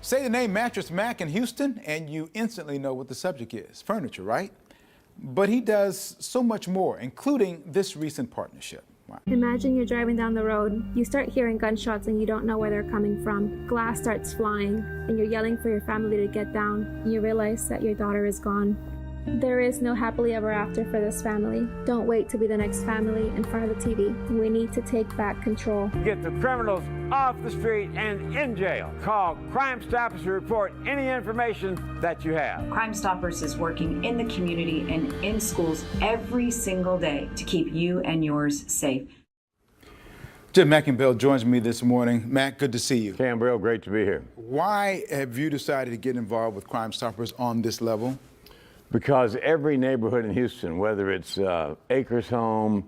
Say the name Mattress Mack in Houston and you instantly know what the subject is. Furniture, right? But he does so much more, including this recent partnership. Wow. Imagine you're driving down the road, you start hearing gunshots and you don't know where they're coming from. Glass starts flying and you're yelling for your family to get down and you realize that your daughter is gone. There is no happily ever after for this family. Don't wait to be the next family in front of the TV. We need to take back control. Get the criminals off the street and in jail. Call Crime Stoppers to report any information that you have. Crime Stoppers is working in the community and in schools every single day to keep you and yours safe. Jim Mackinbell joins me this morning. Mac, good to see you. Cambrell, great to be here. Why have you decided to get involved with Crime Stoppers on this level? Because every neighborhood in Houston, whether it's Acres Home,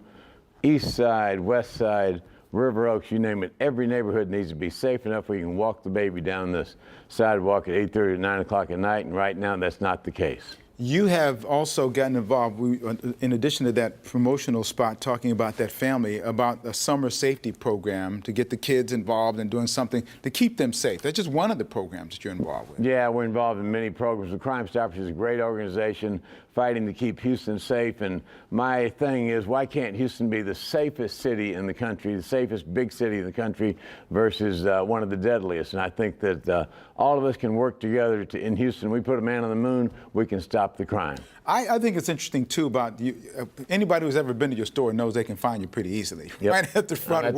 East Side, West Side, River Oaks, you name it, every neighborhood needs to be safe enough where you can walk the baby down this sidewalk at 8:30 or 9 o'clock at night, and right now that's not the case. You have also gotten involved, in addition to that promotional spot, talking about that family, about a summer safety program to get the kids involved and doing something to keep them safe. That's just one of the programs that you're involved with. Yeah, we're involved in many programs. The Crime Stoppers is a great organization fighting to keep Houston safe. And my thing is, why can't Houston be the safest city in the country, the safest big city in the country versus one of the deadliest? And I think that all of us can work together in Houston. We put a man on the moon, we can stop the crime. I think it's interesting, too, about you. Anybody who's ever been to your store knows they can find you pretty easily. Yep. Right at the front,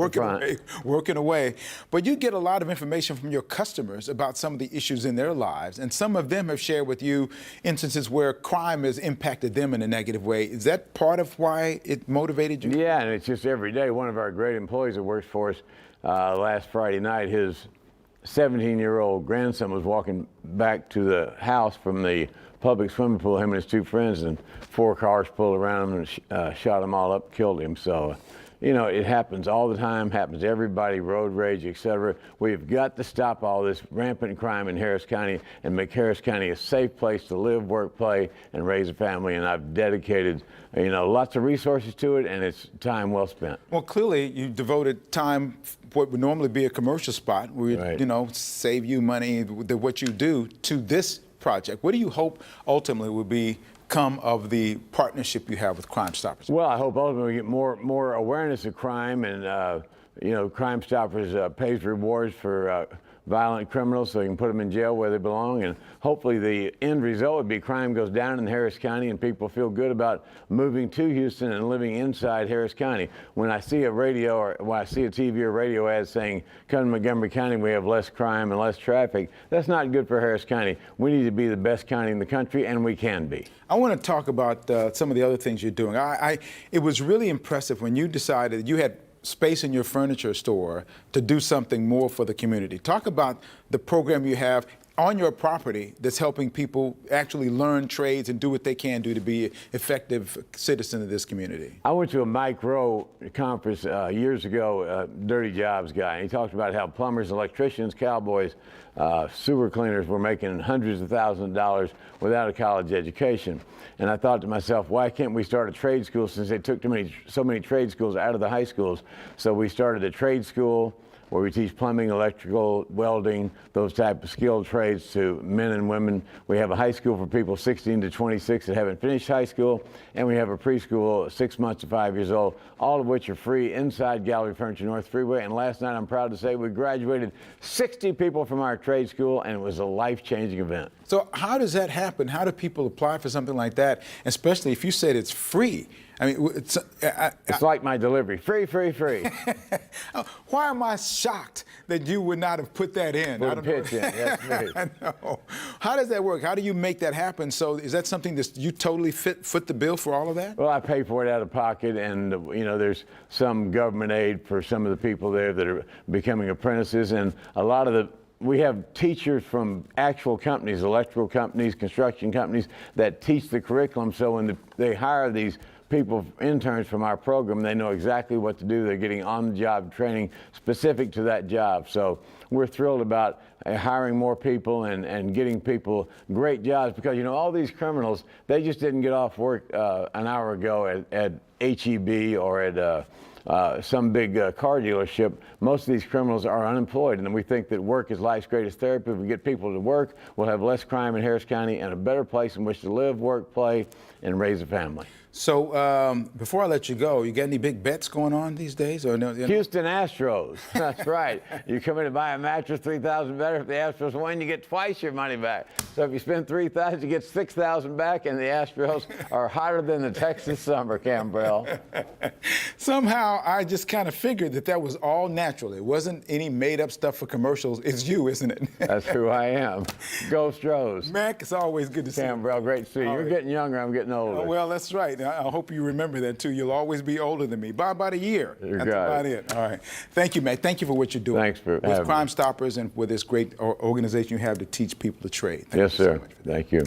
working away. But you get a lot of information from your customers about some of the issues in their lives, and some of them have shared with you instances where crime has impacted them in a negative way. Is that part of why it motivated you? Yeah, and it's just every day. One of our great employees that works for us, last Friday night, his 17-year-old grandson was walking back to the house from the public swimming pool, him and his two friends, and 4 cars pulled around him and shot him all up, killed him. So, you know, it happens all the time, happens to everybody, road rage, etc. We've got to stop all this rampant crime in Harris County and make Harris County a safe place to live, work, play, and raise a family. And I've dedicated, you know, lots of resources to it, and it's time well spent. Well, clearly you devoted time, what would normally be a commercial spot, where Right. you know, save you money, what you do, to this project. What do you hope ultimately will become of the partnership you have with Crime Stoppers? Well, I hope ultimately we get more awareness of crime, and you know, Crime Stoppers pays rewards for violent criminals so you can put them in jail where they belong, and hopefully the end result would be crime goes down in Harris County and people feel good about moving to Houston and living inside Harris County. When I see a radio or when I see a TV or radio ad saying come to Montgomery County we have less crime and less traffic, that's not good for Harris County. We need to be the best county in the country, and we can be. I want to talk about some of the other things you're doing. It was really impressive when you decided you had space in your furniture store to do something more for the community. Talk about the program you have on your property that's helping people actually learn trades and do what they can do to be effective citizens of this community. I went to a Mike Rowe conference years ago, Dirty Jobs guy, and he talked about how plumbers, electricians, cowboys, sewer cleaners were making hundreds of thousands of dollars without a college education. And I thought to myself, why can't we start a trade school, since they took so many trade schools out of the high schools? So we started a trade school where we teach plumbing, electrical, welding, those type of skilled trades to men and women. We have a high school for people 16 to 26 that haven't finished high school, and we have a preschool 6 months to 5 years old, all of which are free inside Gallery Furniture North Freeway. And last night, I'm proud to say, we graduated 60 people from our trade school, and it was a life-changing event. So how does that happen? How do people apply for something like that, especially if you said it's free? I mean, it's like my delivery, free, free, free. Why am I shocked that you would not have put that in? Put a pitch in, that's me. I know. How does that work? How do you make that happen? So is that something that you totally foot the bill for all of that? Well, I pay for it out of pocket, and you know, there's some government aid for some of the people there that are becoming apprentices, and a lot of we have teachers from actual companies, electrical companies, construction companies, that teach the curriculum. So when they hire these people, interns from our program, they know exactly what to do. They're getting on-the-job training specific to that job. So we're thrilled about hiring more people and getting people great jobs, because, you know, all these criminals, they just didn't get off work an hour ago at HEB or at some big car dealership, most of these criminals are unemployed, and we think that work is life's greatest therapy. If we get people to work, we'll have less crime in Harris County and a better place in which to live, work, play, and raise a family. So before I let you go, you got any big bets going on these days? Or no? Houston Astros. That's right. You come in to buy a mattress, $3,000 better. If the Astros win, you get twice your money back. So if you spend $3,000, you get $6,000 back, and the Astros are hotter than the Texas summer, Cambrell. Somehow I just kind of figured that was all natural. It wasn't any made-up stuff for commercials. It's you, isn't it? That's who I am. Go Stros. Mack, it's always good to see you. Cambrell, great to see you. You're getting younger. I'm getting older. Well, that's right. I hope you remember that, too. You'll always be older than me by about a year. That's about it. All right. Thank you, Mack. Thank you for what you're doing. Thanks for with having Crime me. Stoppers and with this great organization you have to teach people to trade. Thank Yes, you so sir. much. Thank you.